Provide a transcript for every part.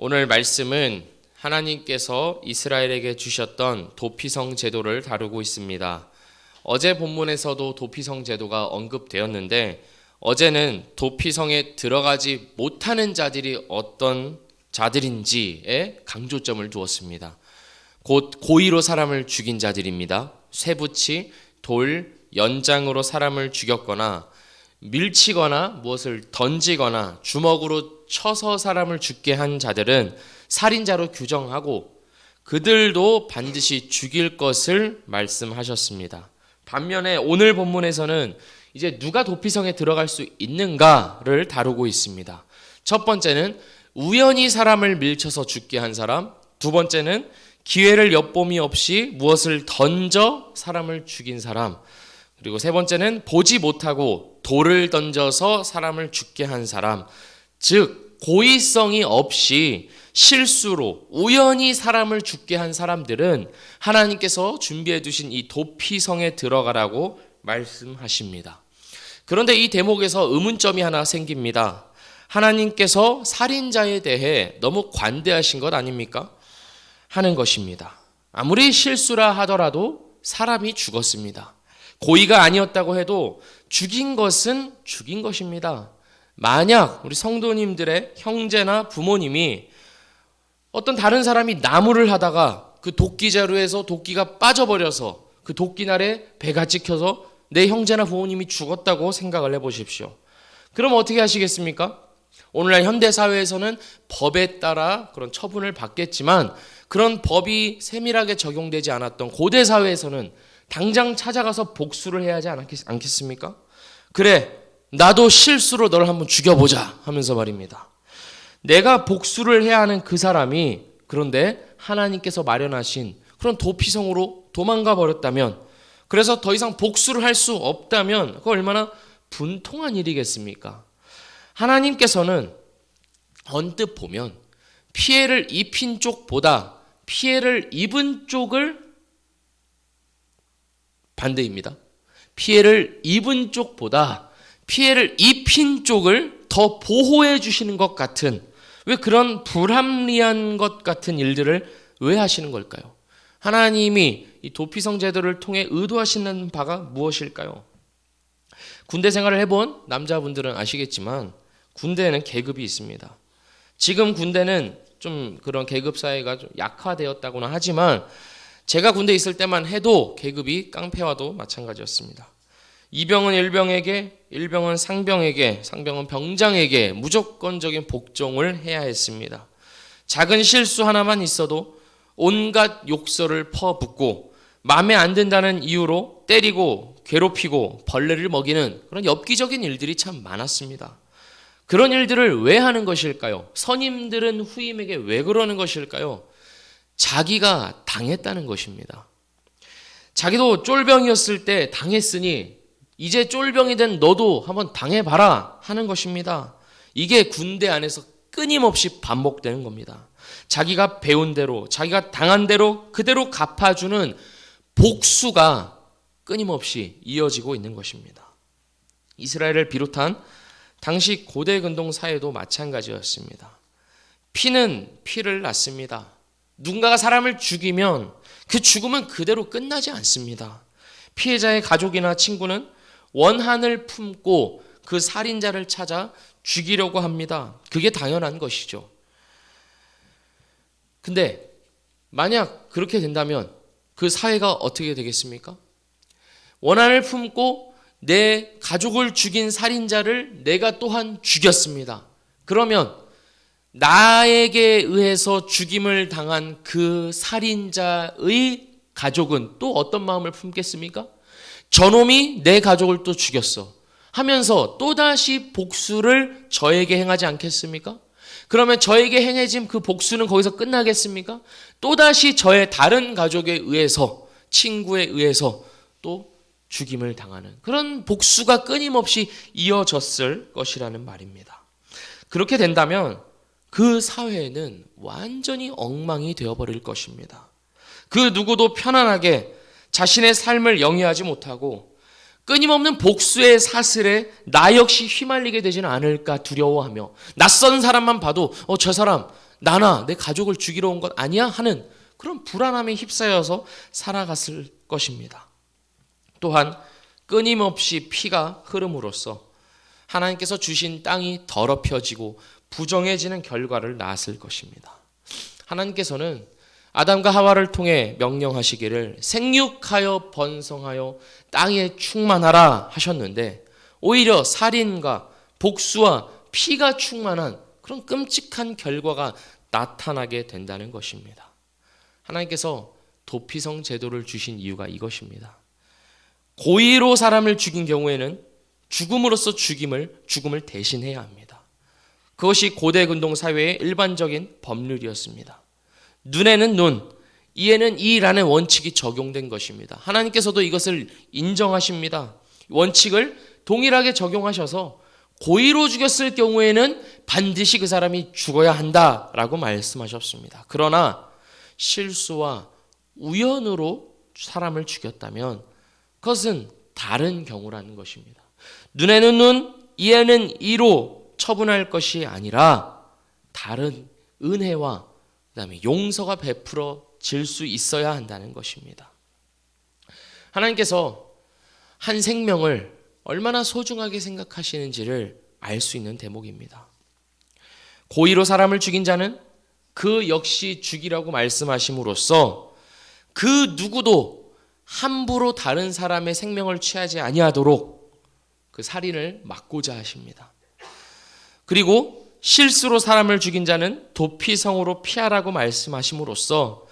오늘 말씀은 하나님께서 이스라엘에게 주셨던 도피성 제도를 다루고 있습니다. 어제 본문에서도 도피성 제도가 언급되었는데 어제는 도피성에 들어가지 못하는 자들이 어떤 자들인지에 강조점을 두었습니다. 곧 고의로 사람을 죽인 자들입니다. 쇠붙이, 돌, 연장으로 사람을 죽였거나 밀치거나 무엇을 던지거나 주먹으로 쳐서 사람을 죽게 한 자들은 살인자로 규정하고 그들도 반드시 죽일 것을 말씀하셨습니다. 반면에 오늘 본문에서는 이제 누가 도피성에 들어갈 수 있는가를 다루고 있습니다. 첫 번째는 우연히 사람을 밀쳐서 죽게 한 사람, 두 번째는 기회를 엿봄이 없이 무엇을 던져 사람을 죽인 사람, 그리고 세 번째는 보지 못하고 돌을 던져서 사람을 죽게 한 사람, 즉 고의성이 없이 실수로 우연히 사람을 죽게 한 사람들은 하나님께서 준비해 두신 이 도피성에 들어가라고 말씀하십니다. 그런데 이 대목에서 의문점이 하나 생깁니다. 하나님께서 살인자에 대해 너무 관대하신 것 아닙니까? 하는 것입니다. 아무리 실수라 하더라도 사람이 죽었습니다. 고의가 아니었다고 해도 죽인 것은 죽인 것입니다. 만약 우리 성도님들의 형제나 부모님이 어떤 다른 사람이 나무를 하다가 그 도끼자루에서 도끼가 빠져버려서 그 도끼날에 배가 찍혀서 내 형제나 부모님이 죽었다고 생각을 해보십시오. 그럼 어떻게 하시겠습니까? 오늘날 현대사회에서는 법에 따라 그런 처분을 받겠지만 그런 법이 세밀하게 적용되지 않았던 고대사회에서는 당장 찾아가서 복수를 해야 하지 않겠습니까? 그래, 나도 실수로 너를 한번 죽여보자 하면서 말입니다. 내가 복수를 해야 하는 그 사람이 그런데 하나님께서 마련하신 그런 도피성으로 도망가 버렸다면, 그래서 더 이상 복수를 할 수 없다면 그거 얼마나 분통한 일이겠습니까? 하나님께서는 언뜻 보면 피해를 입힌 쪽보다 피해를 입은 쪽을 반대입니다. 피해를 입은 쪽보다 피해를 입힌 쪽을 더 보호해 주시는 것 같은, 왜 그런 불합리한 것 같은 일들을 왜 하시는 걸까요? 하나님이 이 도피성 제도를 통해 의도하시는 바가 무엇일까요? 군대 생활을 해본 남자분들은 아시겠지만 군대에는 계급이 있습니다. 지금 군대는 좀 그런 계급 사회가 좀 약화되었다고는 하지만 제가 군대에 있을 때만 해도 계급이 깡패와도 마찬가지였습니다. 이병은 일병에게, 일병은 상병에게, 상병은 병장에게 무조건적인 복종을 해야 했습니다. 작은 실수 하나만 있어도 온갖 욕설을 퍼붓고 마음에 안 든다는 이유로 때리고 괴롭히고 벌레를 먹이는 그런 엽기적인 일들이 참 많았습니다. 그런 일들을 왜 하는 것일까요? 선임들은 후임에게 왜 그러는 것일까요? 자기가 당했다는 것입니다. 자기도 쫄병이었을 때 당했으니 이제 쫄병이 된 너도 한번 당해봐라 하는 것입니다. 이게 군대 안에서 끊임없이 반복되는 겁니다. 자기가 배운 대로, 자기가 당한 대로 그대로 갚아주는 복수가 끊임없이 이어지고 있는 것입니다. 이스라엘을 비롯한 당시 고대 근동 사회도 마찬가지였습니다. 피는 피를 낳습니다. 누군가가 사람을 죽이면 그 죽음은 그대로 끝나지 않습니다. 피해자의 가족이나 친구는 원한을 품고 그 살인자를 찾아 죽이려고 합니다. 그게 당연한 것이죠. 근데 만약 그렇게 된다면 그 사회가 어떻게 되겠습니까? 원한을 품고 내 가족을 죽인 살인자를 내가 또한 죽였습니다. 그러면 나에게 의해서 죽임을 당한 그 살인자의 가족은 또 어떤 마음을 품겠습니까? 저놈이 내 가족을 또 죽였어 하면서 또다시 복수를 저에게 행하지 않겠습니까? 그러면 저에게 행해진 그 복수는 거기서 끝나겠습니까? 또다시 저의 다른 가족에 의해서, 친구에 의해서 또 죽임을 당하는 그런 복수가 끊임없이 이어졌을 것이라는 말입니다. 그렇게 된다면 그 사회는 완전히 엉망이 되어버릴 것입니다. 그 누구도 편안하게 자신의 삶을 영위하지 못하고 끊임없는 복수의 사슬에 나 역시 휘말리게 되지는 않을까 두려워하며 낯선 사람만 봐도 저 사람 나나 내 가족을 죽이러 온 것 아니야? 하는 그런 불안함에 휩싸여서 살아갔을 것입니다. 또한 끊임없이 피가 흐름으로써 하나님께서 주신 땅이 더럽혀지고 부정해지는 결과를 낳았을 것입니다. 하나님께서는 아담과 하와를 통해 명령하시기를 생육하여 번성하여 땅에 충만하라 하셨는데 오히려 살인과 복수와 피가 충만한 그런 끔찍한 결과가 나타나게 된다는 것입니다. 하나님께서 도피성 제도를 주신 이유가 이것입니다. 고의로 사람을 죽인 경우에는 죽음으로써 죽음을 대신해야 합니다. 그것이 고대 근동 사회의 일반적인 법률이었습니다. 눈에는 눈, 이에는 이라는 원칙이 적용된 것입니다. 하나님께서도 이것을 인정하십니다. 원칙을 동일하게 적용하셔서 고의로 죽였을 경우에는 반드시 그 사람이 죽어야 한다라고 말씀하셨습니다. 그러나 실수와 우연으로 사람을 죽였다면 그것은 다른 경우라는 것입니다. 눈에는 눈, 이에는 이로 처분할 것이 아니라 다른 은혜와 그다음에 용서가 베풀어질 수 있어야 한다는 것입니다. 하나님께서 한 생명을 얼마나 소중하게 생각하시는지를 알 수 있는 대목입니다. 고의로 사람을 죽인 자는 그 역시 죽이라고 말씀하심으로써 그 누구도 함부로 다른 사람의 생명을 취하지 아니하도록 그 살인을 막고자 하십니다. 그리고 실수로 사람을 죽인 자는 도피성으로 피하라고 말씀하심으로써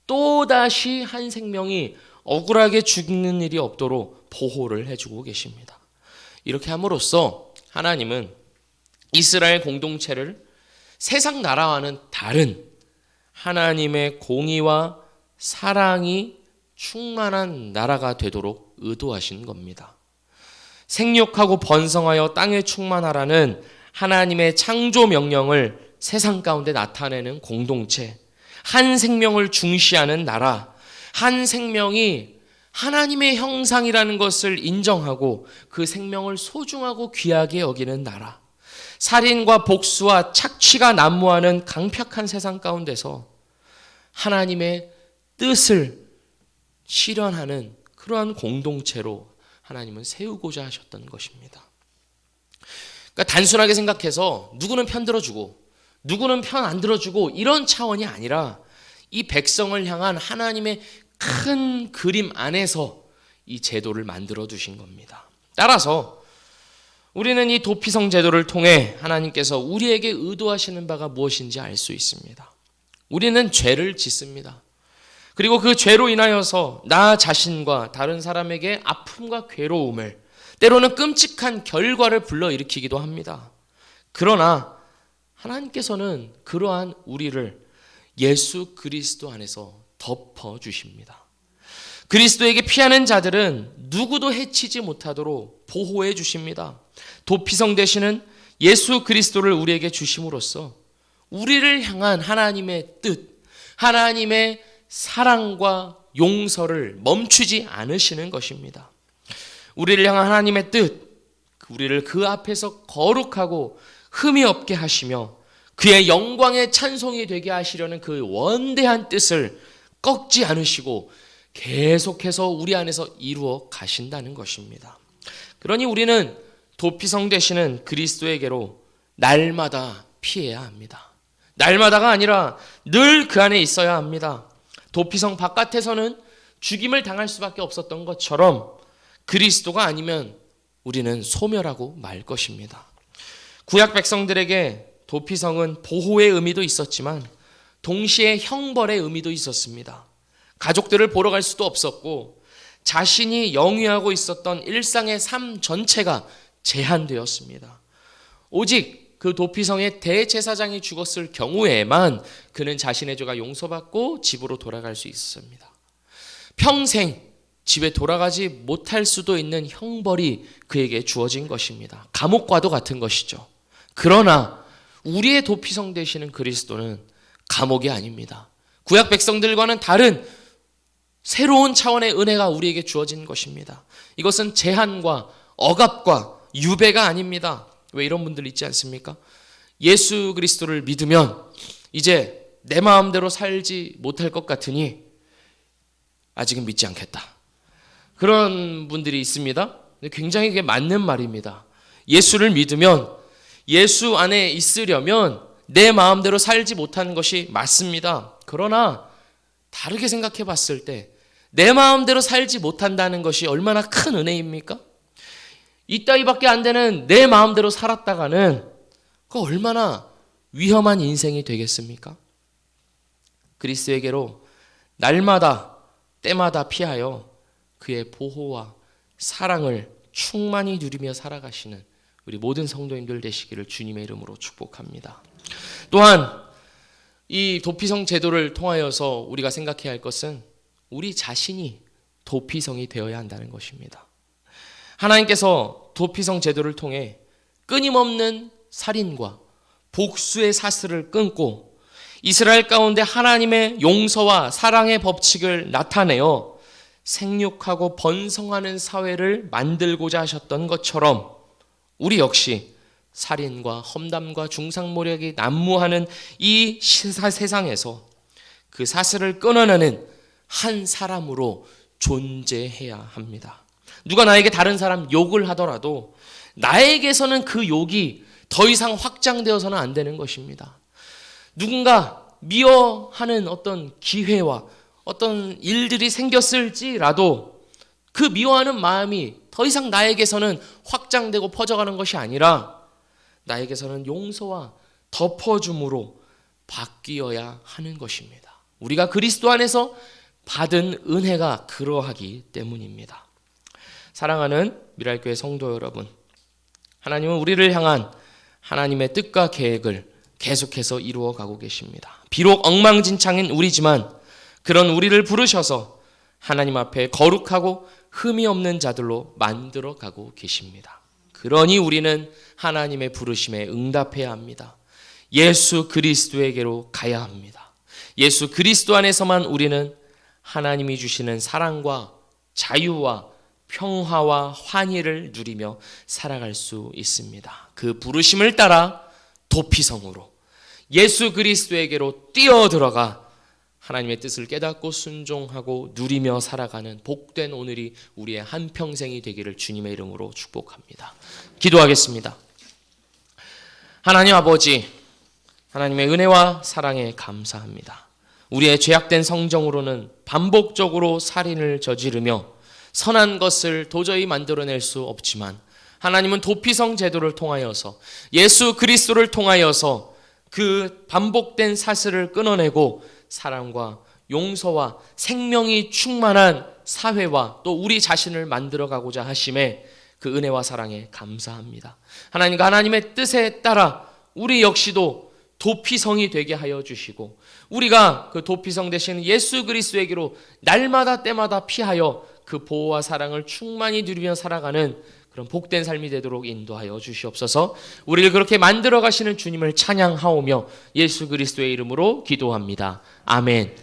또다시 한 생명이 억울하게 죽는 일이 없도록 보호를 해주고 계십니다. 이렇게 함으로써 하나님은 이스라엘 공동체를 세상 나라와는 다른 하나님의 공의와 사랑이 충만한 나라가 되도록 의도하신 겁니다. 생육하고 번성하여 땅에 충만하라는 하나님의 창조 명령을 세상 가운데 나타내는 공동체, 한 생명을 중시하는 나라, 한 생명이 하나님의 형상이라는 것을 인정하고 그 생명을 소중하고 귀하게 여기는 나라, 살인과 복수와 착취가 난무하는 강팍한 세상 가운데서 하나님의 뜻을 실현하는 그러한 공동체로 하나님은 세우고자 하셨던 것입니다. 그러니까 단순하게 생각해서 누구는 편 들어주고 누구는 편 안 들어주고 이런 차원이 아니라 이 백성을 향한 하나님의 큰 그림 안에서 이 제도를 만들어 두신 겁니다. 따라서 우리는 이 도피성 제도를 통해 하나님께서 우리에게 의도하시는 바가 무엇인지 알 수 있습니다. 우리는 죄를 짓습니다. 그리고 그 죄로 인하여서 나 자신과 다른 사람에게 아픔과 괴로움을, 때로는 끔찍한 결과를 불러일으키기도 합니다. 그러나 하나님께서는 그러한 우리를 예수 그리스도 안에서 덮어주십니다. 그리스도에게 피하는 자들은 누구도 해치지 못하도록 보호해 주십니다. 도피성 되시는 예수 그리스도를 우리에게 주심으로써 우리를 향한 하나님의 뜻, 하나님의 사랑과 용서를 멈추지 않으시는 것입니다. 우리를 향한 하나님의 뜻, 우리를 그 앞에서 거룩하고 흠이 없게 하시며 그의 영광의 찬송이 되게 하시려는 그 원대한 뜻을 꺾지 않으시고 계속해서 우리 안에서 이루어 가신다는 것입니다. 그러니 우리는 도피성 되시는 그리스도에게로 날마다 피해야 합니다. 날마다가 아니라 늘 그 안에 있어야 합니다. 도피성 바깥에서는 죽임을 당할 수밖에 없었던 것처럼 그리스도가 아니면 우리는 소멸하고 말 것입니다. 구약 백성들에게 도피성은 보호의 의미도 있었지만 동시에 형벌의 의미도 있었습니다. 가족들을 보러 갈 수도 없었고 자신이 영위하고 있었던 일상의 삶 전체가 제한되었습니다. 오직 그 도피성의 대제사장이 죽었을 경우에만 그는 자신의 죄가 용서받고 집으로 돌아갈 수 있었습니다. 평생 집에 돌아가지 못할 수도 있는 형벌이 그에게 주어진 것입니다. 감옥과도 같은 것이죠. 그러나 우리의 도피성 되시는 그리스도는 감옥이 아닙니다. 구약 백성들과는 다른 새로운 차원의 은혜가 우리에게 주어진 것입니다. 이것은 제한과 억압과 유배가 아닙니다. 왜 이런 분들 있지 않습니까? 예수 그리스도를 믿으면 이제 내 마음대로 살지 못할 것 같으니 아직은 믿지 않겠다. 그런 분들이 있습니다. 굉장히 그게 맞는 말입니다. 예수를 믿으면, 예수 안에 있으려면 내 마음대로 살지 못하는 것이 맞습니다. 그러나 다르게 생각해 봤을 때 내 마음대로 살지 못한다는 것이 얼마나 큰 은혜입니까? 이따위밖에 안 되는 내 마음대로 살았다가는 그 얼마나 위험한 인생이 되겠습니까? 그리스도에게로 날마다 때마다 피하여 그의 보호와 사랑을 충만히 누리며 살아가시는 우리 모든 성도님들 되시기를 주님의 이름으로 축복합니다. 또한 이 도피성 제도를 통하여서 우리가 생각해야 할 것은 우리 자신이 도피성이 되어야 한다는 것입니다. 하나님께서 도피성 제도를 통해 끊임없는 살인과 복수의 사슬을 끊고 이스라엘 가운데 하나님의 용서와 사랑의 법칙을 나타내어 생육하고 번성하는 사회를 만들고자 하셨던 것처럼 우리 역시 살인과 험담과 중상모략이 난무하는 이 세상에서 그 사슬을 끊어내는 한 사람으로 존재해야 합니다. 누가 나에게 다른 사람 욕을 하더라도 나에게서는 그 욕이 더 이상 확장되어서는 안 되는 것입니다. 누군가 미워하는 어떤 기회와 어떤 일들이 생겼을지라도 그 미워하는 마음이 더 이상 나에게서는 확장되고 퍼져가는 것이 아니라 나에게서는 용서와 덮어줌으로 바뀌어야 하는 것입니다. 우리가 그리스도 안에서 받은 은혜가 그러하기 때문입니다. 사랑하는 미랄교회 성도 여러분, 하나님은 우리를 향한 하나님의 뜻과 계획을 계속해서 이루어가고 계십니다. 비록 엉망진창인 우리지만 그런 우리를 부르셔서 하나님 앞에 거룩하고 흠이 없는 자들로 만들어가고 계십니다. 그러니 우리는 하나님의 부르심에 응답해야 합니다. 예수 그리스도에게로 가야 합니다. 예수 그리스도 안에서만 우리는 하나님이 주시는 사랑과 자유와 평화와 환희를 누리며 살아갈 수 있습니다. 그 부르심을 따라 도피성으로 예수 그리스도에게로 뛰어들어가 하나님의 뜻을 깨닫고 순종하고 누리며 살아가는 복된 오늘이 우리의 한평생이 되기를 주님의 이름으로 축복합니다. 기도하겠습니다. 하나님 아버지, 하나님의 은혜와 사랑에 감사합니다. 우리의 죄악된 성정으로는 반복적으로 살인을 저지르며 선한 것을 도저히 만들어낼 수 없지만 하나님은 도피성 제도를 통하여서 예수 그리스도를 통하여서 그 반복된 사슬을 끊어내고 사랑과 용서와 생명이 충만한 사회와 또 우리 자신을 만들어가고자 하심에 그 은혜와 사랑에 감사합니다. 하나님의 뜻에 따라 우리 역시도 도피성이 되게 하여 주시고 우리가 그 도피성 되신 예수 그리스도에게로 날마다 때마다 피하여 그 보호와 사랑을 충만히 누리며 살아가는 그런 복된 삶이 되도록 인도하여 주시옵소서. 우리를 그렇게 만들어 가시는 주님을 찬양하오며 예수 그리스도의 이름으로 기도합니다. 아멘.